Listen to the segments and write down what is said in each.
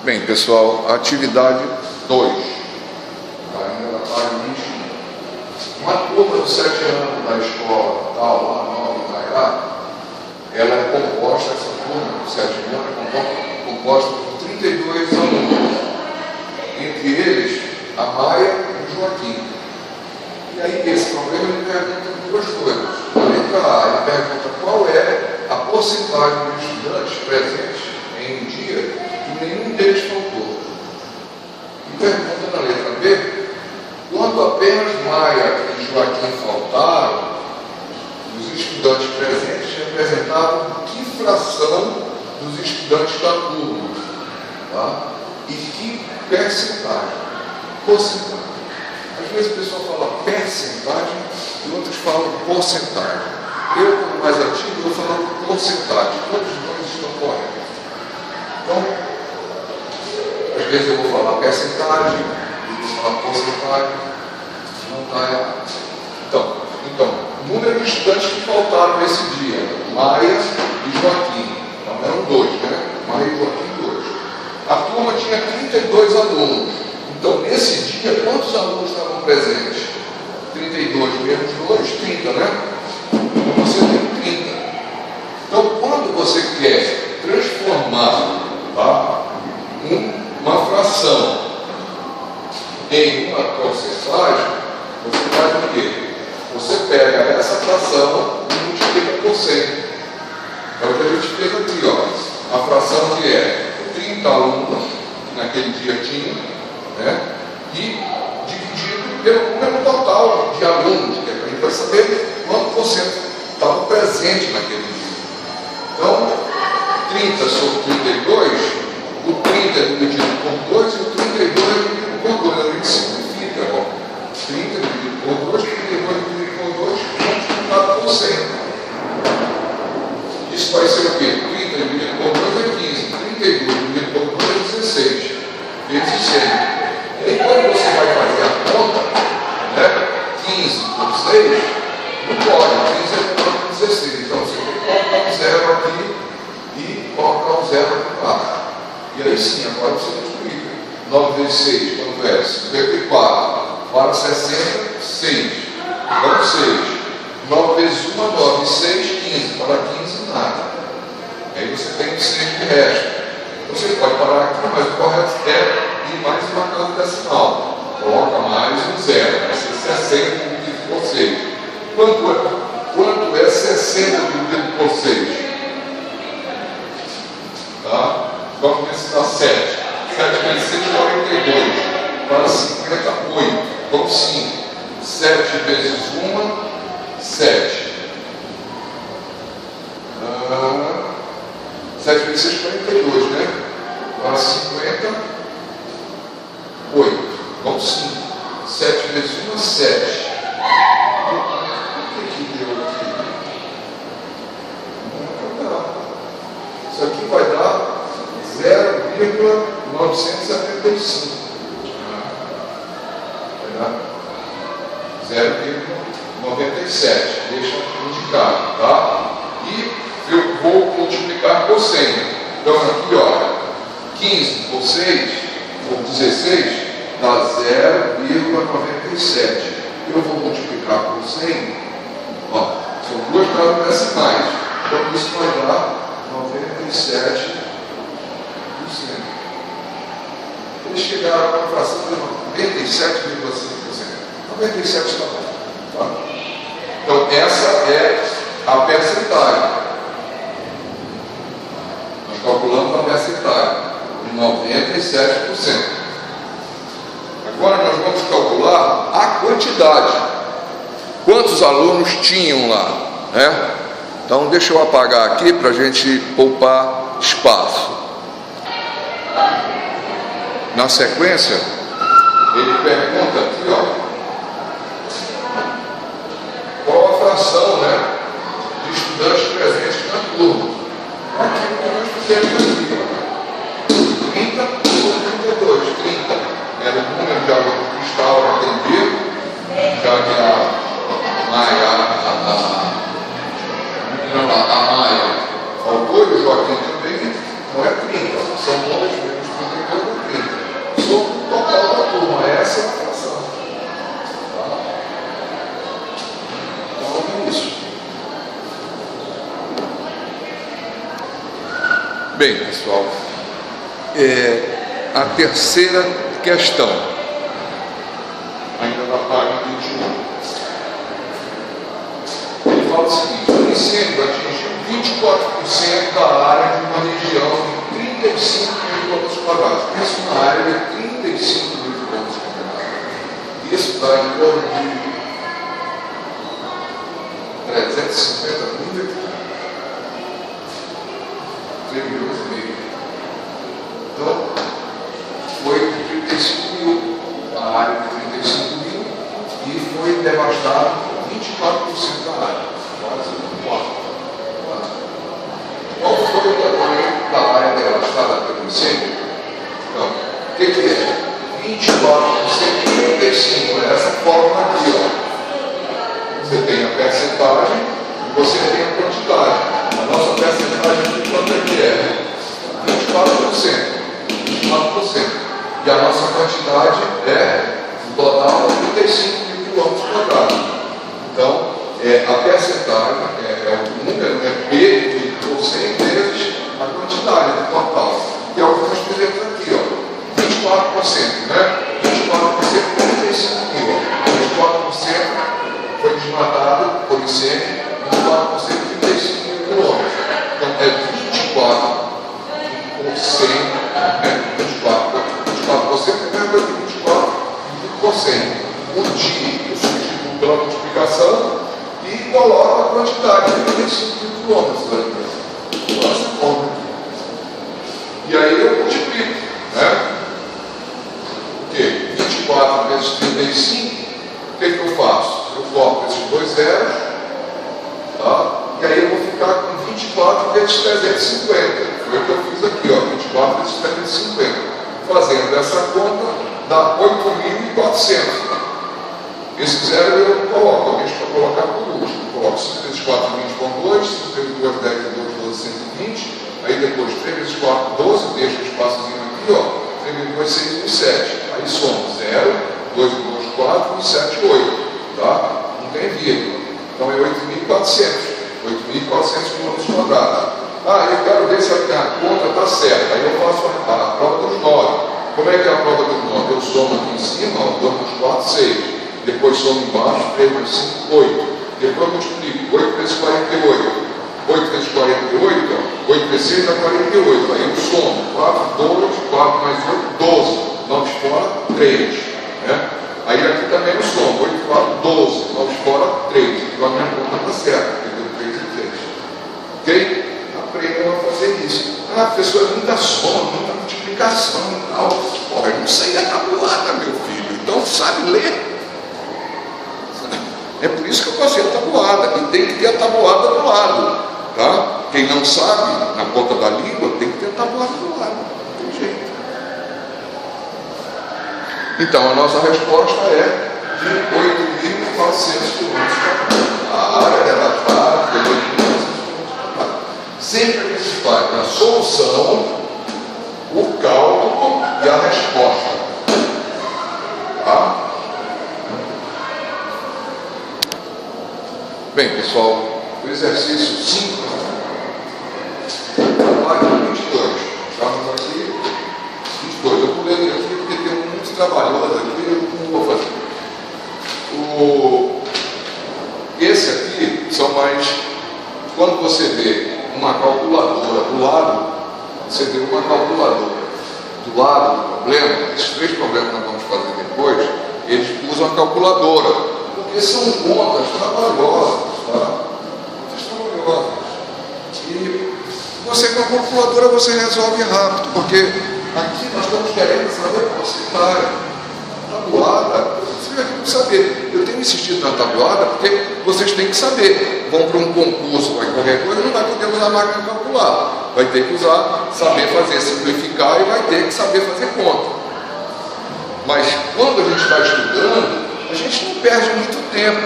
Bem, pessoal, atividade 2. Ainda na página 21. Uma turma de 7 anos da escola tal, lá nova Itaiá, ela é composta, essa turma de 7 anos é composta por 32 alunos. Entre eles, a Maia e o Joaquim. E aí, esse problema, ele pergunta duas coisas. Na letra A, ele pergunta qual é a porcentagem de estudantes presentes em um dia que nenhum deles faltou. E pergunta na letra B, quando apenas Maia e Joaquim faltaram, os estudantes presentes representavam que fração dos estudantes da turma? Tá? E que percentagem? Porcentagem. Às vezes o pessoal fala percentagem e outros falam porcentagem. Eu, como mais antigo, eu falo porcentagem. Todos os dois estão corretos. Então, às vezes eu vou falar percentagem, eu vou falar porcentagem, não está errado. Então, número de estudantes que faltaram nesse dia, Maia e Joaquim. Então eram 2, né? Maia e Joaquim, 2. A turma tinha 32 alunos. Então, nesse dia, quantos alunos estavam presentes? 32 menos 2, 30, né? Então, você tem 30. Então, quando você quer transformar, tá, uma fração em uma porcentagem, você faz o quê? Você pega essa fração e multiplica por 100. É o que a gente fez aqui, ó. A fração que é 30 alunos, que naquele dia tinha, né? E dividido pelo número total de alunos, que a gente vai saber quanto por cento estava presente naquele dia. Então, 30 sobre 32, o 30 é dividido por 2 e o 32 é dividido por 2. A gente simplifica, ó. 30 dividido por 2, 32 dividido por 2, multiplicado por 100. Isso vai ser o quê? 30 dividido por 2 é 15, 32 dividido por 2 é 16, vezes 100. E quando você vai fazer a conta, né, 15 por 6, não pode, 15 é menor que 16. Então você tem que colocar um zero aqui e colocar um zero aqui embaixo. E aí sim, agora você multiplica. 9 vezes 6, quanto é? 54. Para 60, 6. Então 6. 9 vezes 1, 9. 6, 15. Para 15, nada. Aí você tem 6 de resto. Você pode parar aqui, mas o correto é ir mais uma casa decimal. Coloca mais um zero. Vai ser 60 dividido por 6. Quanto é 60 dividido por 6? Tá? Vamos ver se dá 7. 7 vezes 6, 42. Para 58. Então 5. 7 vezes 1, 7. 7 vezes 6, 42, né? Para 58. Então 5. 7 vezes 1 é 7. O que deu aqui? Não vai dar. Isso aqui vai dar 0,975. Vai dar 0,97. Deixa indicado, tá? E eu vou multiplicar por 100. Então aqui, ó, 15 por 6, por 16, dá 0,97. Eu vou multiplicar por 100, ó, são duas casas decimais. Então isso vai dar 97%. Eles chegaram a uma fração de 97,5%. 97 está bom. Tá? Então essa é a percentagem. Nós calculamos a percentagem de 97%. Agora nós vamos calcular a quantidade. Quantos alunos tinham lá, né? Então deixa eu apagar aqui para a gente poupar espaço. Na sequência, ele pergunta aqui, ó, qual a fração, né, de estudantes presentes na turma. Aqui nós fizemos aqui, ó, 30 por 32, 30 era o número de alunos que estavam atendidos, já que a Maia faltou e o Joaquim também, não é 30, são 2 menos 32. Bem, pessoal, a terceira questão, ainda na página 21. Ele fala o seguinte: o incêndio atingiu 24% da área de uma região de 35 mil quilômetros quadrados. Isso na área de 35 mil quilômetros quadrados. Isso dá em torno de 350 mil hectares. 3 milhões e meio. Então, foi 35 mil, a área de 35 mil, e foi devastado 24% da área, quase um quarto. Qual foi o tamanho da área devastada pelo incêndio? Então, o que é? 24% de 35, é essa forma aqui, ó. Você tem a percentagem e você tem a quantidade. A nossa percentagem aqui, quanto é que é? 24%. 24%. E a nossa quantidade é, no total, 35 mil quilômetros quadrados. Então, a percentagem é o número, P de porcento vezes a quantidade do total. Que é o que nós fizemos aqui, ó. 24%, né? 24% 35 mil. 24% foi desmatado por incêndio, 24% 35 mil quilômetros. Então, é 24%, né? 24% é a mesma coisa de 24%. O dia eu substituo pela multiplicação e coloco a quantidade de 35 mil quilômetros. Essa forma aqui. E aí eu multiplico, né? O quê? 24 vezes 35, o que eu faço? Eu coloco esses dois zeros, tá? E aí eu vou ficar com 24 vezes 350. Foi o que eu fiz aqui, ó, 24 vezes 350. Fazendo essa conta, dá 8.400. Esse zero eu coloco, eu deixo para colocar por último. Eu coloco 5 vezes 4, 20,2, 5 vezes 2, 10, 2, 12, 120. Aí depois 3 vezes 4, 12, deixo o espaçozinho aqui, ó. 3 vezes 2, 6, 1, 7. Aí somo 0, 2, 2, 4, 1, 7, 8. Tá? Não tem vírgula. Então é 8.400. 8.400 quilômetros quadrados. Ah, eu quero ver se a conta está certa. Aí eu faço a prova dos 9. Como é que é a prova dos 9? Eu somo aqui em cima, ó, 2 mais 4, 6. Depois somo embaixo, 3 mais 5, 8. Depois multiplico, 8 vezes 48. 8 vezes 48, ó, 8 vezes 6 dá 48. Aí eu somo 4, 2, 4 mais 8, 12. 9 fora, 3. Né? Aí aqui também eu somo, 8, 4, 12. 9 fora, 3. Então a minha conta está certa, entendeu? 3 e 3. Ok? Aprendam a fazer isso. Ah, professor, é muita soma, muita multiplicação e tal. Pô, eu não sei a tabuada, meu filho. Então sabe ler. É por isso que eu passei a tabuada. E tem que ter a tabuada do lado. Tá? Quem não sabe, na ponta da língua, tem que ter a tabuada do lado. Não tem jeito. Então, a nossa resposta é de 8.400 quilômetros. A área relatada de 8.400 quilômetros. Sempre que se faz na solução, o cálculo e a resposta. Tá? Bem, pessoal, o exercício 5, página 22. Estamos aqui, 22. Eu pulei aqui porque tem muito trabalhoso aqui, eu não vou fazer. Esse aqui são mais. Quando você vê uma calculadora do lado, você vê uma calculadora do lado do problema, esses 3 problemas que nós vamos fazer depois, eles usam a calculadora, porque são contas trabalhosas, tá? Contas trabalhosas. E você com a calculadora você resolve rápido, porque aqui nós estamos querendo saber a porcentagem. Tabuada, você vai ter que saber. Eu tenho insistido na tabuada porque vocês têm que saber. Vão para um concurso, vai qualquer coisa, não vai poder usar a máquina calcular. Vai ter que usar, saber fazer, simplificar e vai ter que saber fazer conta. Mas quando a gente está estudando, a gente não perde muito tempo.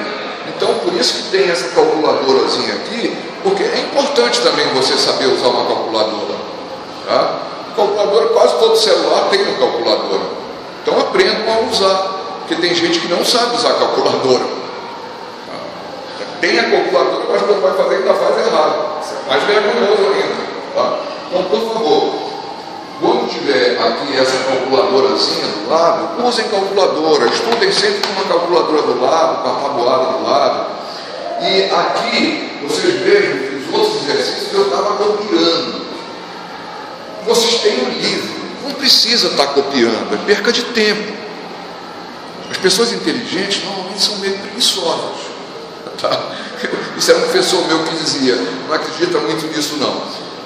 Então, por isso que tem essa calculadorazinha aqui, porque é importante também você saber usar uma calculadora. Tá? Calculadora, quase todo celular tem uma calculadora. Então aprendam a usar, porque tem gente que não sabe usar a calculadora. Tem a calculadora, mas quando vai fazer ainda faz errado. Isso é mais vergonhoso ainda. Tá? Então, por favor, aqui essa calculadorazinha do lado, usem calculadora, estudem sempre com uma calculadora do lado, com a tabuada do lado. E aqui, vocês vejam que os outros exercícios eu estava copiando. Vocês têm o livro, não precisa estar copiando, é perca de tempo. As pessoas inteligentes normalmente são meio preguiçosas. Tá? Isso era um professor meu que dizia, não acredita muito nisso não.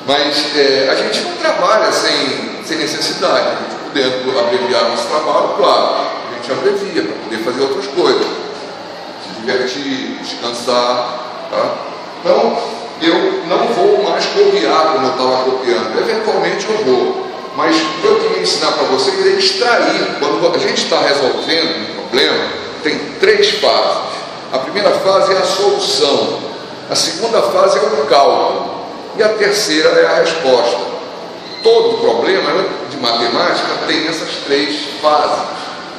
Mas a gente não trabalha sem necessidade. A gente podendo abreviar nosso trabalho, claro, a gente abrevia para poder fazer outras coisas, se divertir, descansar. Tá? Então, eu não vou mais copiar como eu estava copiando. Eventualmente eu vou. Mas o que eu queria ensinar para vocês é extrair. Quando a gente está resolvendo um problema, tem 3 fases. A primeira fase é a solução. A segunda fase é o cálculo. E a terceira é a resposta. Todo problema de matemática tem essas 3 fases.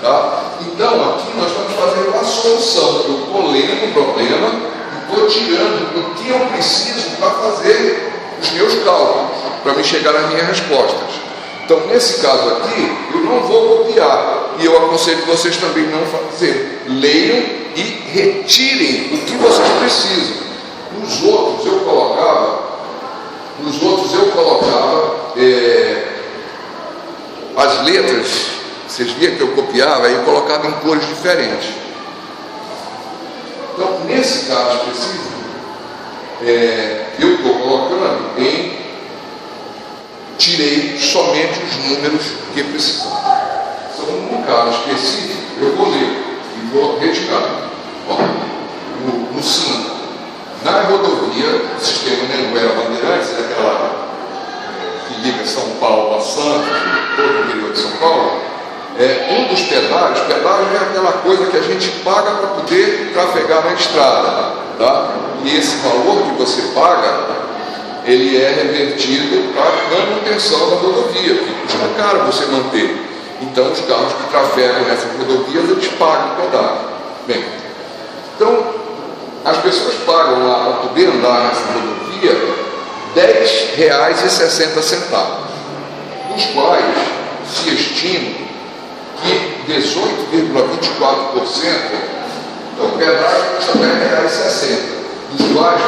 Tá? Então, aqui nós estamos fazendo a solução. Eu estou lendo o problema e estou tirando o que eu preciso para fazer os meus cálculos, para me chegar às minhas respostas. Então, nesse caso aqui, eu não vou copiar. E eu aconselho vocês também não fazer. Leiam e retirem o que vocês precisam. Nos outros eu colocava as letras, vocês viram que eu copiava, aí eu colocava em cores diferentes. Então, nesse caso específico, eu estou colocando tirei somente os números que precisam. Então, num caso específico, eu vou ler e vou retirar. No 5. Na rodovia, o sistema Anhanguera Bandeirantes, aquela que liga São Paulo a Santos, todo o interior de São Paulo, um dos pedágios é aquela coisa que a gente paga para poder trafegar na estrada. Tá? E esse valor que você paga, ele é revertido para a manutenção da rodovia, porque custa caro você manter. Então, os carros que trafegam nessas rodovias, eles pagam o pedágio. Bem, então, as pessoas pagam lá para poder andar nessa rodovia R$10,60, dos quais se estima que 18,24%, então o pedágio custa R$10,60, dos quais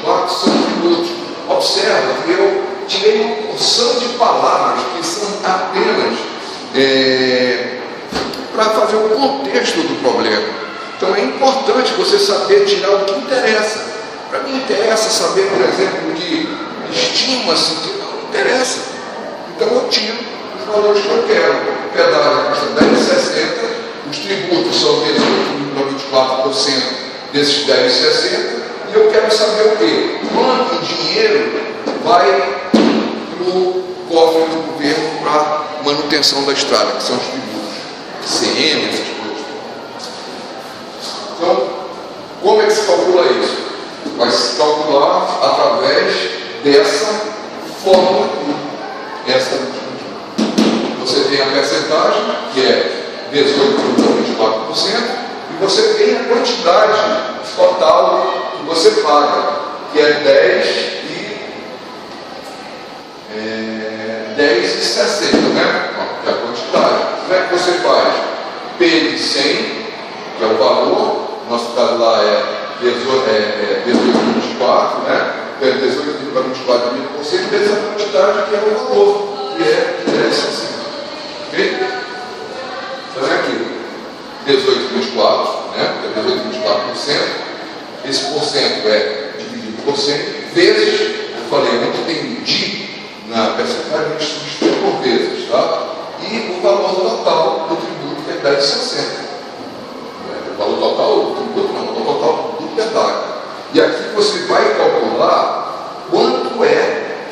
18,24% são tributos. Observa que eu tirei uma porção de palavras que são apenas para fazer o contexto do problema. Então é importante você saber tirar o que interessa. Para mim interessa saber, por exemplo, que estima-se que não interessa. Então eu tiro os valores que eu quero. O pedágio custa R$10,60, os tributos são 18,24% desses R$10,60, e eu quero saber o quê? Quanto dinheiro vai para o cofre do governo para manutenção da estrada, que são os tributos, CM, essas coisas. Então, como é que se calcula isso? Vai se calcular através dessa fórmula aqui. Você tem a percentagem, que é 18,24%, e você tem a quantidade total que você paga, que é 10,60, né? Que é a quantidade. Como é que você faz? P de 100, que é o valor, no nosso caso lá é 18,24, né? 18,24 mil por cento, vezes a quantidade que é o valor, que é 10,60. Ok? Então é aqui, 18,24, né? É 18,24%. Esse porcento é dividido por 100, vezes, eu falei, eu não entendi na percentagem, a gente substitui por vezes, tá? E o valor total do tributo, que é 10,60. O valor total do tributo, não, o valor total do pedágio. E aqui você vai calcular quanto é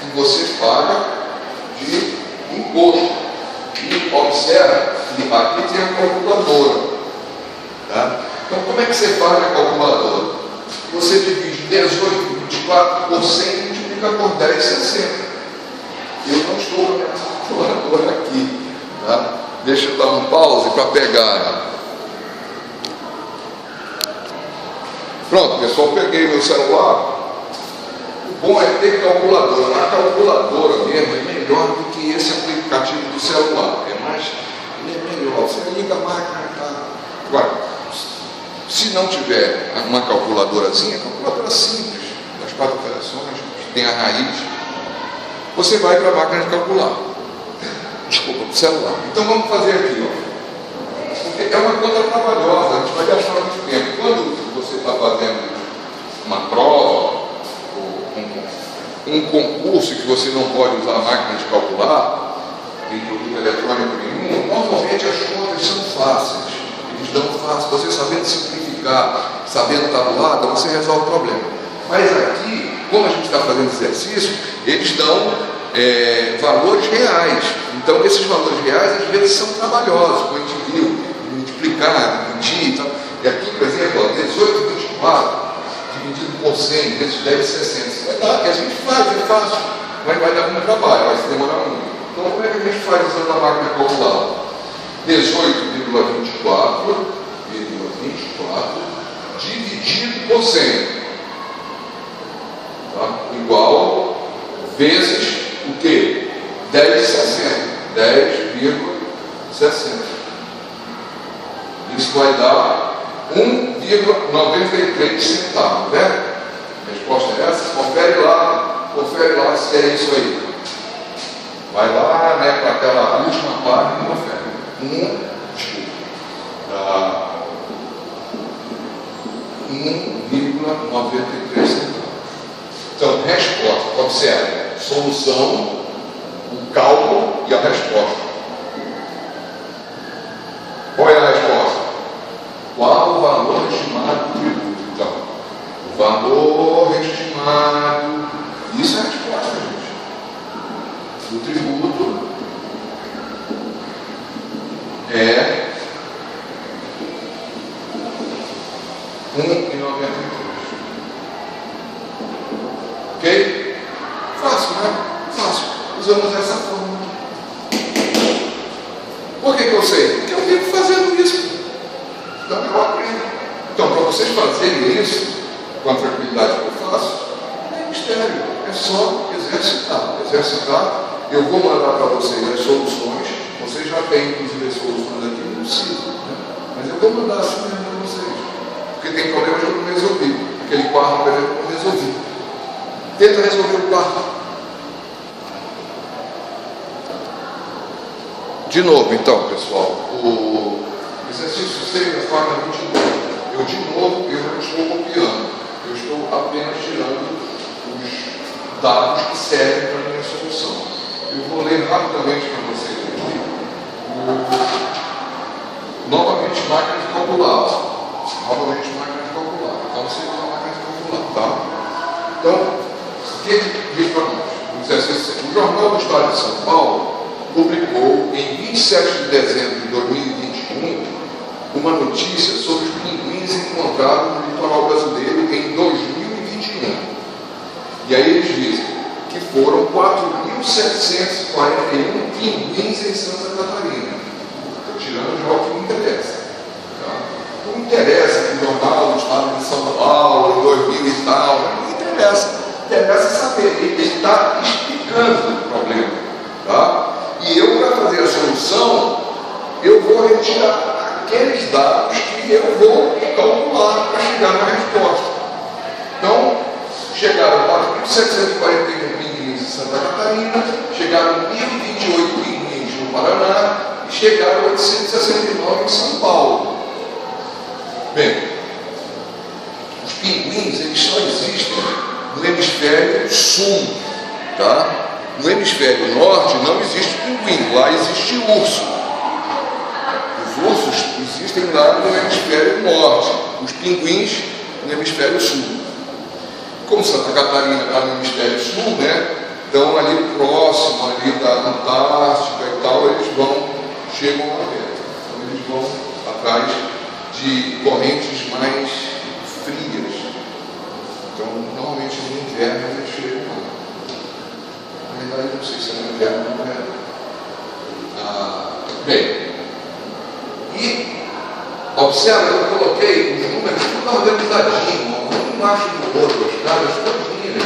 que você paga de imposto. E observa que aqui tem a calculadora. Tá? Então, como é que você faz na calculadora? Você divide 18,24 por 100 e multiplica por 10,60. Eu não estou na minha calculadora aqui. Tá? Deixa eu dar um pause para pegar. Pronto, pessoal, peguei meu celular. O bom é ter calculadora. Na calculadora mesmo é melhor do que esse aplicativo. não tiver uma calculadorazinha, calculadora simples, das 4 operações, que tem a raiz, você vai para a máquina de calcular. Desculpa, para o celular. Então vamos fazer aqui, ó. Porque é uma conta trabalhosa, a gente vai gastar muito tempo. Quando você está fazendo uma prova, um concurso que você não pode usar a máquina de calcular, tem produto eletrônico nenhum, normalmente as contas são fáceis. Eles dão fácil, você sabendo simplificar, sabendo tabuada, você resolve o problema. Mas aqui, como a gente está fazendo exercício, eles dão valores reais. Então, esses valores reais, às vezes, são trabalhosos, como a gente viu, multiplicar, dividir e tal. E aqui, por exemplo, 18,24 dividido por 100, vezes 10,60. Isso vai dar, que a gente faz, é fácil, mas vai dar muito trabalho, vai se demorar muito. Então, como é que a gente faz usando a máquina calcular? 18,24 dividido por 100, tá? Igual vezes o quê? 10,60. 10,60. Isso vai dar 1,93 centavos, né? A resposta é essa? Confere lá se é isso aí. Vai lá, né, para aquela última página e confere. 1,93 centavos. Então, resposta, observe, solução, o cálculo e a resposta. Qual é a resposta? Qual o valor estimado do tributo? Então, o valor estimado, isso é a resposta, gente. O tributo é 1,93. Ok? Fácil, né? Fácil. Usamos essa fórmula. Por que eu sei? Porque eu vivo fazendo isso. Então eu aprendo. Então, para vocês fazerem isso com a tranquilidade que eu faço, não tem mistério. É só exercitar. Exercitar. Eu vou mandar para vocês as soluções. Vocês já têm, inclusive, as soluções aqui. Não precisa, né? Mas eu vou mandar assim mesmo para vocês. Porque tem problemas que eu não resolvi. Aquele quarto, por exemplo, eu não resolvi. Tenta resolver o quarto. De novo, então, pessoal, o exercício 6 da página 22. Eu, de novo, eu não estou copiando. Eu estou apenas tirando os dados que servem para a minha solução. Eu vou ler rapidamente para vocês aqui. Novamente, máquina de calcular. Novamente, máquina de calcular. Então, você usa a máquina de calcular, tá? Então, o que diz para nós? O Jornal do Estado de São Paulo publicou em 27 de dezembro de 2021 uma notícia sobre os pinguins encontrados no litoral brasileiro em 2021. E aí eles dizem que foram 4.741 pinguins em Santa Catarina. Estou tirando já o que me interessa. Tá? Não interessa que o Jornal do Estado de São Paulo, em 2000 e tal, não interessa. Interessa saber. Ele está explicando o problema. Tá? E eu, para fazer a solução, eu vou retirar aqueles dados que eu vou calcular para chegar na resposta. Então, chegaram 4.741 pinguins em Santa Catarina, chegaram 1.028 pinguins no Paraná e chegaram 869 em São Paulo. Bem, os pinguins, eles só existem no hemisfério sul, tá? No hemisfério norte não existe pinguim, lá existe urso. Os ursos existem lá no hemisfério norte, os pinguins no hemisfério sul. Como Santa Catarina está no hemisfério sul, né? Então ali próximo ali da Antártica e tal, eles chegam lá dentro. Então eles vão atrás de correntes mais frias. Então normalmente no inverno eles chegam lá. Na verdade, não sei se é no inverno ou no verão. Bem, e observa, eu coloquei os números tudo organizadinho, um embaixo do outro, as casas todinhas.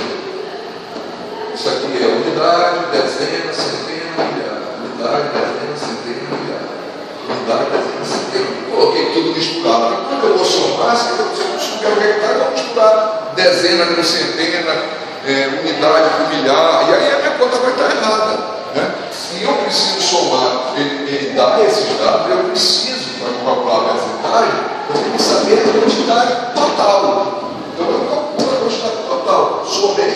Isso aqui é unidade, dezena, centena, milhar. Unidade, dezena, centena, milhar. Unidade, dezena, centena. Coloquei tudo misturado. E quando eu vou somar, sabe o que dezena com centena, unidade com milhar, e aí a minha conta vai estar errada, né? E eu preciso somar, ele dá esses dados, eu preciso, para calcular a percentagem, eu tenho que saber a quantidade total. Então eu calculo a quantidade total, somei,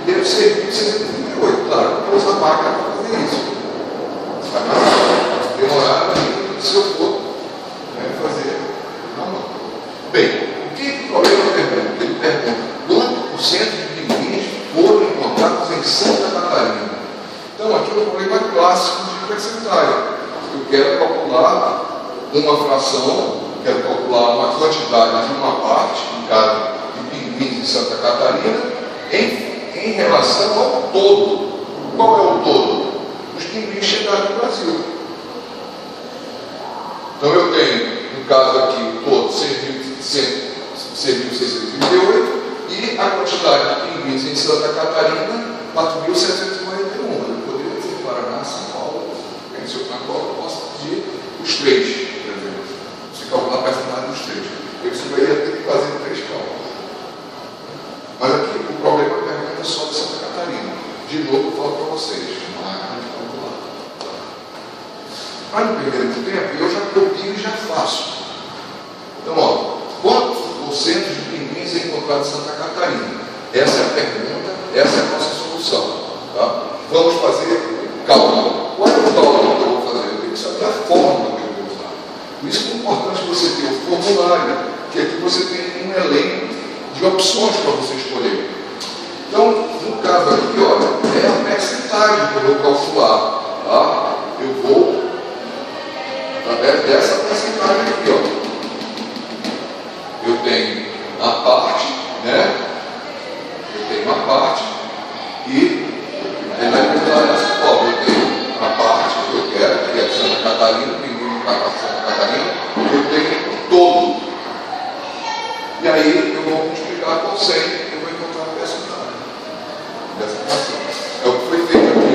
deu 6.638, claro, eu vou usar a máquina para fazer isso. Vai demorar se eu for fazer na mão. Bem, o que o problema pergunta? Ele pergunta quanto por cento de pinguins foram encontrados em Santa Catarina. Então, aqui é um problema clássico de percentagem. Eu quero calcular uma fração, quero calcular uma quantidade de uma parte, no caso de pinguins em Santa Catarina, em relação ao todo. Qual é o todo? Os pinguins chegaram no Brasil. Então eu tenho, no caso aqui, o todo 6.638 e a quantidade de pinguins em Santa Catarina, 4.741. Eu poderia dizer Paraná, São Paulo, se eu posso pedir os três, por exemplo. Se calcular a percentagem dos três. Eu ia ter que fazer 3 cálculos. Mas aqui o problema é só de Santa Catarina. De novo, eu falo para vocês. Mas no primeiro tempo, eu já copio e já faço. Então, quantos por cento de pinguins é encontrado em Santa Catarina? Essa é a pergunta, essa é a nossa solução. Tá? Vamos fazer cálculo. Qual é o cálculo que eu vou fazer? Eu tenho que saber a fórmula que eu vou usar. Por isso que é importante você ter o formulário, que aqui você tem um elenco de opções para você escolher. Então, no caso aqui, olha, é a percentagem que eu vou calcular. Tá? Eu vou através dessa percentagem aqui, eu tenho a parte, né? Eu tenho uma parte e ele vai me dar essa forma. Eu tenho a parte que eu quero, que é de Santa Catarina, pinguim para Santa Catarina, eu tenho todo. E aí eu vou multiplicar com 100 e eu vou encontrar a percentagem dessa fração. É o que foi feito aqui,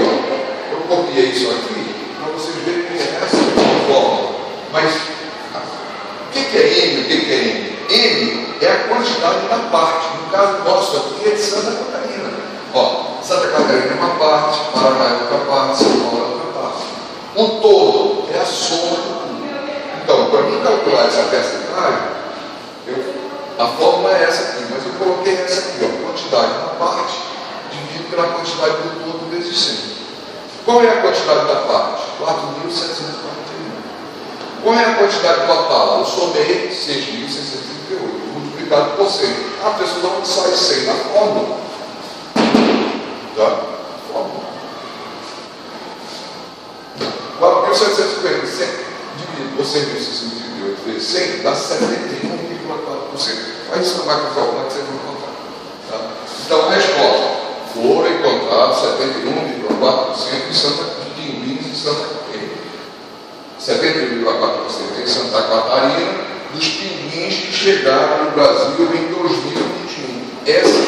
Eu copiei isso aqui para vocês verem que é essa forma. Mas o que é M? O que é M? M é a quantidade da parte. No caso nosso aqui é de Santa Catarina. Santa Catarina é uma parte, Paraná é outra parte, São Paulo é outra parte. O todo é a soma do tudo. Então, para mim calcular essa percentagem, a fórmula é essa aqui, mas eu coloquei essa aqui, quantidade da parte dividido pela quantidade do todo vezes 100. Qual é a quantidade da parte? 4.741. Qual é a quantidade total? Eu somei 6.638, multiplicado por 100. A pessoa não sai 100 na fórmula. Tá? Fórmula. 4.750, 100 dividido por 6.638 vezes 100 dá 71,4%. Faz isso na máquina de calcular que vocês vão encontrar. Tá? Então a resposta: foram encontrados 71,4% de pinguins em Santa Catarina. 71,4% em Santa Catarina, dos pinguins que chegaram no Brasil em 2021. Essa